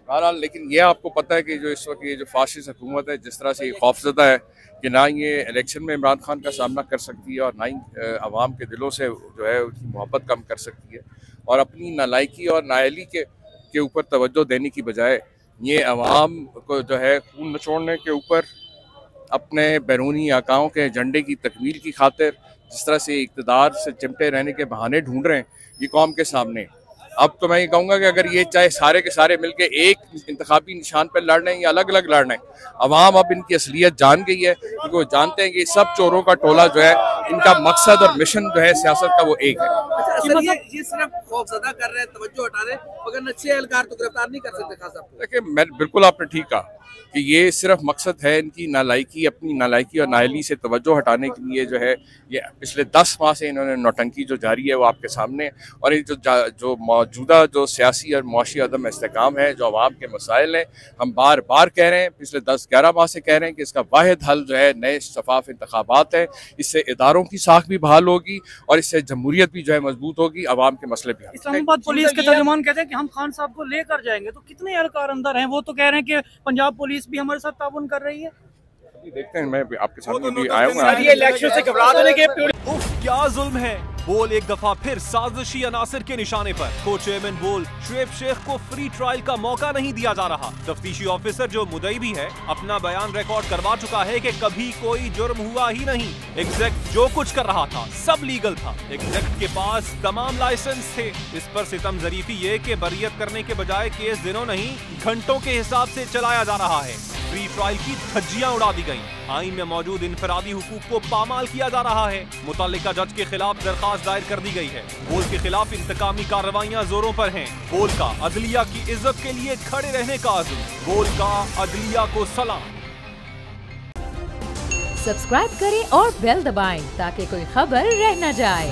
बहरहाल लेकिन ये आपको पता है कि जो इस वक्त ये जो फाशिस्ट हुकूमत है जिस तरह से खौफजदा है कि ना ये इलेक्शन में इमरान खान का सामना कर सकती है और ना ही अवाम के दिलों से जो है उनकी मोहब्बत कम कर सकती है, और अपनी नालायकी और नाअहली के ऊपर तवज्जो देने की बजाय ये अवाम को जो है खून नचोड़ने के ऊपर अपने बैरूनी आकाओं के एजेंडे की तकमील की खातिर जिस तरह से इक़्तिदार से चिमटे रहने के बहाने ढूंढ रहे हैं ये कौम के सामने। अब तो मैं ये कहूँगा कि अगर ये चाहे सारे के सारे मिलके एक इंतखाबी निशान पर लड़ रहे हैं या अलग अलग लड़ रहे हैं, अवाम अब इनकी असलियत जान गई है, क्योंकि वो जानते हैं कि सब चोरों का टोला जो है इनका मकसद और मिशन जो है सियासत का वो एक है। अच्छा सर, ये सिर्फ खौफजदा कर रहे हैं, तवज्जो हटा रहे हैं, मगर अच्छे एहलकार तो गिरफ्तार नहीं कर सकते खास साहब। देखिए मैं बिल्कुल आपने ठीक कहा कि ये सिर्फ मकसद है इनकी नालायकी, अपनी नालायकी और नाअहली से तवज्जो हटाने के लिए जो है ये पिछले 10 माह से इन्होंने नौटंकी जो जारी है वो आपके सामने है। और ये जो मौजूदा जो सियासी और मुआशी अदम इस्तेकाम है, जो अवाम के मसाइल हैं, हम बार बार कह रहे हैं, पिछले 10-11 माह से कह रहे हैं कि इसका वाहिद हल जो है नए शफाफ इंतखाबात है। इससे इदारों की साख भी बहाल होगी और इससे जमहूरियत भी जो है मजबूत होगी, अवाम के मसले भी। इस्लामाबाद पुलिस के तर्जुमान कहते हैं कि हम खान साहब को लेकर जाएंगे, तो कितने एहलकार अंदर हैं? वो तो कह रहे हैं कि पंजाब पुलिस भी हमारे साथ ताउन कर रही है। देखते हैं, मैं आपके सामने भी आया हूँ। ये इलेक्शन से घबराने के क्या जुल्म है। बोल एक दफा फिर साजिशी अनासर के निशाने पर। को चेयरमैन बोल शुएब शेख को फ्री ट्रायल का मौका नहीं दिया जा रहा। तफ्तीशी ऑफिसर जो मुदई भी है अपना बयान रिकॉर्ड करवा चुका है कि कभी कोई जुर्म हुआ ही नहीं। एग्जैक्ट जो कुछ कर रहा था सब लीगल था। एग्जैक्ट के पास तमाम लाइसेंस थे। इस पर सितम जरीफी ये कि बरियत करने के बजाय केस दिनों नहीं घंटों के हिसाब से चलाया जा रहा है। फ्री ट्रायल की धज्जियां उड़ा दी गयी। आईन में मौजूद इनफरादी हुकूक को पामाल किया जा रहा है। मुतल्लिका जज के खिलाफ दरखास्त दायर कर दी गई है। बोल के खिलाफ इंतकामी कार्रवाइयां जोरों पर हैं। बोल का अदलिया की इज्जत के लिए खड़े रहने का अज़्म। बोल का अदलिया को सलाम। सब्सक्राइब करें और बेल दबाएं ताकि कोई खबर रह न जाए।